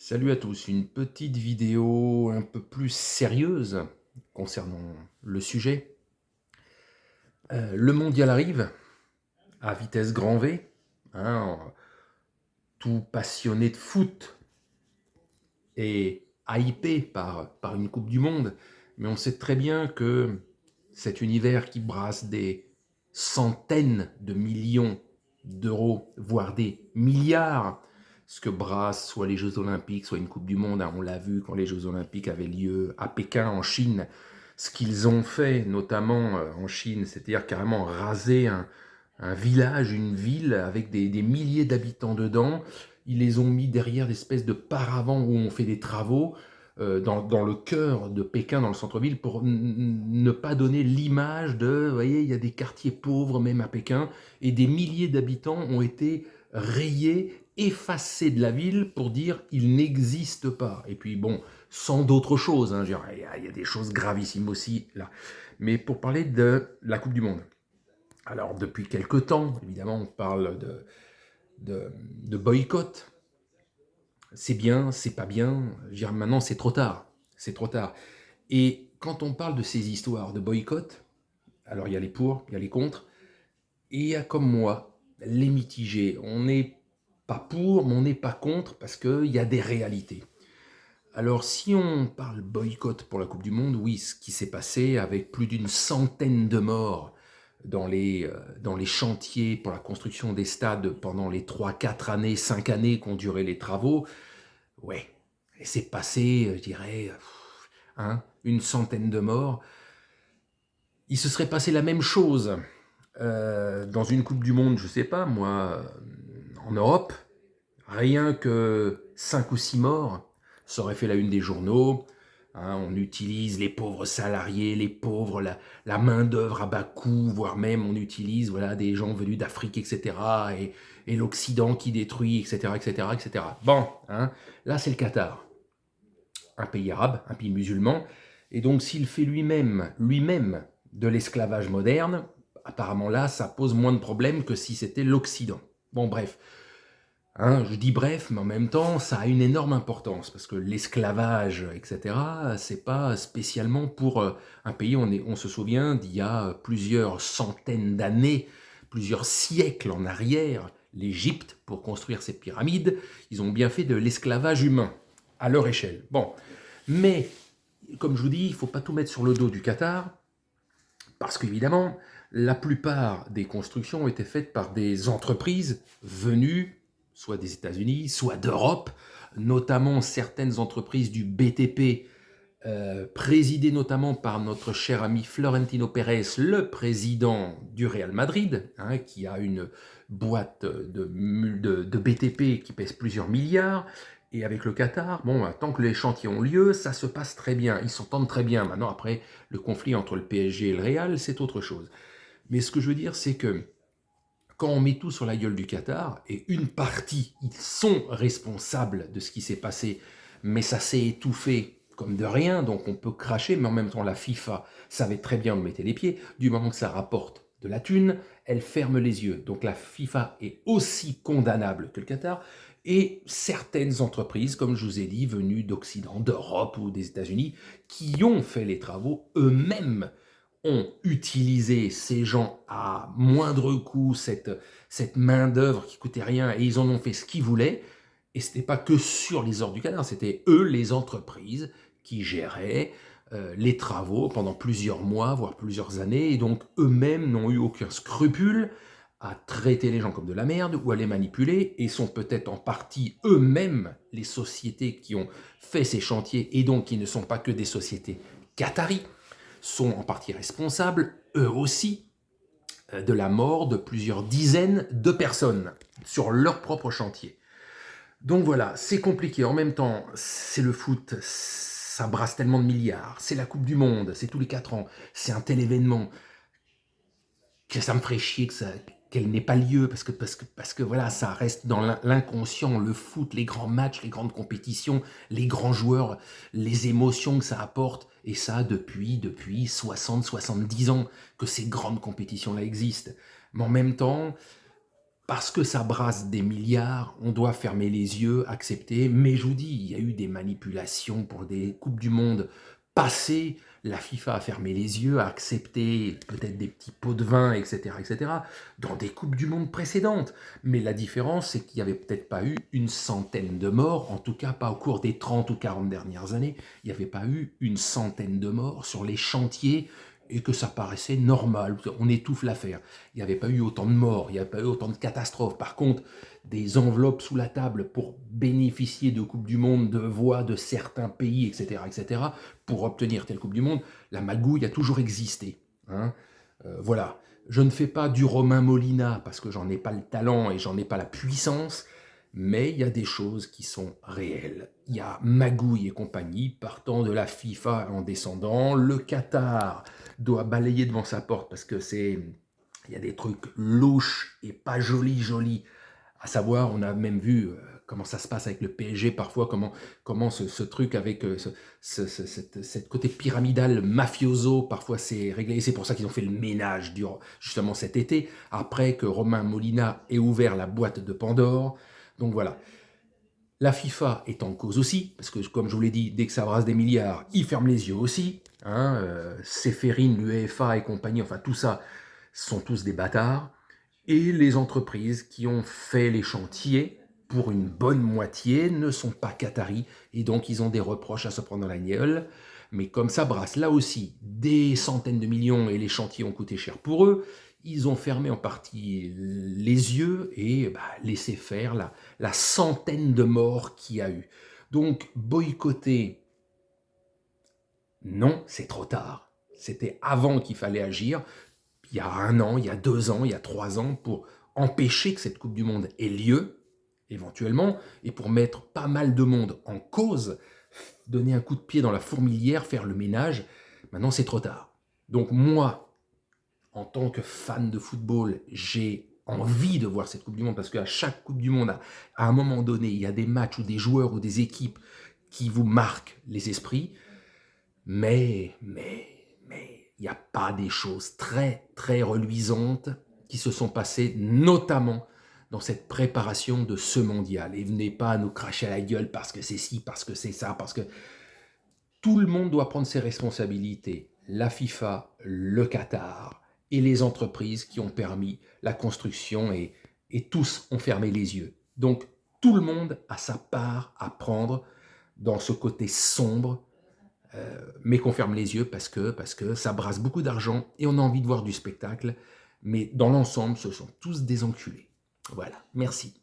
Salut à tous, une petite vidéo un peu plus sérieuse concernant le sujet. Le mondial arrive à vitesse grand V, hein, tout passionné de foot est hypé par une Coupe du Monde, mais on sait très bien que cet univers qui brasse des centaines de millions d'euros, voire des milliards, ce que brassent soit les Jeux Olympiques, soit une Coupe du Monde, hein, on l'a vu quand les Jeux Olympiques avaient lieu à Pékin, en Chine, ce qu'ils ont fait, notamment en Chine, c'est-à-dire carrément raser un village, une ville avec des milliers d'habitants dedans. Ils les ont mis derrière d'espèces de paravents où on fait des travaux dans le cœur de Pékin, dans le centre-ville, pour ne pas donner l'image de, vous voyez, il y a des quartiers pauvres même à Pékin, et des milliers d'habitants ont été rayés, effacés de la ville pour dire il n'existe pas. Et puis bon, sans d'autres choses, hein, il y a des choses gravissimes aussi là. Mais pour parler de la Coupe du Monde. Alors depuis quelque temps, évidemment, on parle de boycott. C'est bien, c'est pas bien. Je veux dire, maintenant, c'est trop tard. C'est trop tard. Et quand on parle de ces histoires de boycott, alors il y a les pour, il y a les contre, et il y a comme moi, les mitigés. On n'est pas pour, mais on n'est pas contre, parce qu'il y a des réalités. Alors si on parle boycott pour la Coupe du Monde, oui, ce qui s'est passé avec plus d'une centaine de morts dans les chantiers pour la construction des stades pendant les 3, 4 années, 5 années qu'ont duré les travaux, ouais, et c'est passé, je dirais, hein, une centaine de morts. Il se serait passé la même chose dans une Coupe du Monde, je sais pas, moi, en Europe, rien que 5 ou 6 morts, ça aurait fait la une des journaux. Hein, on utilise les pauvres salariés, les pauvres, la main-d'œuvre à bas coût, voire même on utilise voilà, des gens venus d'Afrique, etc. Et l'Occident qui détruit, etc. etc., etc. Bon, hein, là c'est le Qatar, un pays arabe, un pays musulman. Et donc s'il fait lui-même de l'esclavage moderne, apparemment là ça pose moins de problèmes que si c'était l'Occident. Bon bref, hein, je dis bref, mais en même temps, ça a une énorme importance, parce que l'esclavage, etc., c'est pas spécialement pour un pays, on se souvient d'il y a plusieurs centaines d'années, plusieurs siècles en arrière, l'Égypte, pour construire ses pyramides, ils ont bien fait de l'esclavage humain, à leur échelle. Bon, mais, comme je vous dis, il ne faut pas tout mettre sur le dos du Qatar, parce qu'évidemment, la plupart des constructions ont été faites par des entreprises venues soit des États-Unis, soit d'Europe, notamment certaines entreprises du BTP, présidées notamment par notre cher ami Florentino Pérez, le président du Real Madrid, hein, qui a une boîte de BTP qui pèse plusieurs milliards. Et avec le Qatar, bon, tant que les chantiers ont lieu, ça se passe très bien, ils s'entendent très bien. Maintenant, après, le conflit entre le PSG et le Real, c'est autre chose. Mais ce que je veux dire, c'est que quand on met tout sur la gueule du Qatar, et une partie, ils sont responsables de ce qui s'est passé, mais ça s'est étouffé comme de rien, donc on peut cracher, mais en même temps la FIFA savait très bien où mettre les pieds, du moment que ça rapporte de la thune, elle ferme les yeux. Donc la FIFA est aussi condamnable que le Qatar, et certaines entreprises, comme je vous ai dit, venues d'Occident, d'Europe ou des États-Unis, qui ont fait les travaux eux-mêmes, ont utilisé ces gens à moindre coût, cette main-d'œuvre qui coûtait rien, et ils en ont fait ce qu'ils voulaient. Et ce n'était pas que sur les ordres du Canard, c'était eux, les entreprises, qui géraient les travaux pendant plusieurs mois, voire plusieurs années, et donc eux-mêmes n'ont eu aucun scrupule à traiter les gens comme de la merde ou à les manipuler, et sont peut-être en partie eux-mêmes les sociétés qui ont fait ces chantiers, et donc qui ne sont pas que des sociétés qataries, sont en partie responsables, eux aussi, de la mort de plusieurs dizaines de personnes sur leur propre chantier. Donc voilà, c'est compliqué. En même temps, c'est le foot, ça brasse tellement de milliards. C'est la Coupe du Monde, c'est tous les 4 ans. C'est un tel événement que ça me ferait chier qu'elle n'ait pas lieu, parce que voilà, ça reste dans l'inconscient, le foot, les grands matchs, les grandes compétitions, les grands joueurs, les émotions que ça apporte, et ça depuis 60, 70 ans que ces grandes compétitions-là existent. Mais en même temps, parce que ça brasse des milliards, on doit fermer les yeux, accepter. Mais je vous dis, il y a eu des manipulations pour des Coupes du Monde passées. La FIFA a fermé les yeux, a accepté peut-être des petits pots de vin, etc., dans des Coupes du Monde précédentes. Mais la différence, c'est qu'il n'y avait peut-être pas eu une centaine de morts, en tout cas pas au cours des 30 ou 40 dernières années. Il n'y avait pas eu une centaine de morts sur les chantiers et que ça paraissait normal, on étouffe l'affaire. Il n'y avait pas eu autant de morts, il n'y avait pas eu autant de catastrophes. Par contre, des enveloppes sous la table pour bénéficier de Coupe du Monde, de voix de certains pays, etc., pour obtenir telle Coupe du Monde, la magouille a toujours existé. Hein. Voilà. Je ne fais pas du Romain Molina parce que j'en ai pas le talent et j'en ai pas la puissance, mais il y a des choses qui sont réelles. Il y a magouille et compagnie partant de la FIFA en descendant. Le Qatar doit balayer devant sa porte parce que il y a des trucs louches et pas jolis. À savoir, on a même vu comment ça se passe avec le PSG parfois, comment ce truc avec cette côté pyramidal mafioso, parfois c'est réglé. Et c'est pour ça qu'ils ont fait le ménage justement cet été, après que Romain Molina ait ouvert la boîte de Pandore. Donc voilà. La FIFA est en cause aussi, parce que comme je vous l'ai dit, dès que ça brasse des milliards, ils ferment les yeux aussi. Hein, Ceferin, l'UEFA et compagnie, enfin tout ça, sont tous des bâtards. Et les entreprises qui ont fait les chantiers, pour une bonne moitié, ne sont pas qataris, et donc ils ont des reproches à se prendre dans la gueule. Mais comme ça brasse là aussi des centaines de millions et les chantiers ont coûté cher pour eux, ils ont fermé en partie les yeux et laissé faire la centaine de morts qu'il y a eu. Donc boycotter, non, c'est trop tard. C'était avant qu'il fallait agir, il y a 1 an, il y a 2 ans, il y a 3 ans, pour empêcher que cette Coupe du Monde ait lieu, éventuellement, et pour mettre pas mal de monde en cause, donner un coup de pied dans la fourmilière, faire le ménage. Maintenant, c'est trop tard. Donc moi, en tant que fan de football, j'ai envie de voir cette Coupe du Monde parce qu'à chaque Coupe du Monde, à un moment donné, il y a des matchs ou des joueurs ou des équipes qui vous marquent les esprits, mais il n'y a pas des choses très, très reluisantes qui se sont passées, notamment dans cette préparation de ce mondial. Et venez pas nous cracher à la gueule parce que c'est ci, parce que c'est ça, parce que tout le monde doit prendre ses responsabilités. La FIFA, le Qatar et les entreprises qui ont permis la construction et tous ont fermé les yeux. Donc tout le monde a sa part à prendre dans ce côté sombre, mais qu'on ferme les yeux parce que ça brasse beaucoup d'argent et on a envie de voir du spectacle. Mais dans l'ensemble, ce sont tous des enculés. Voilà, merci.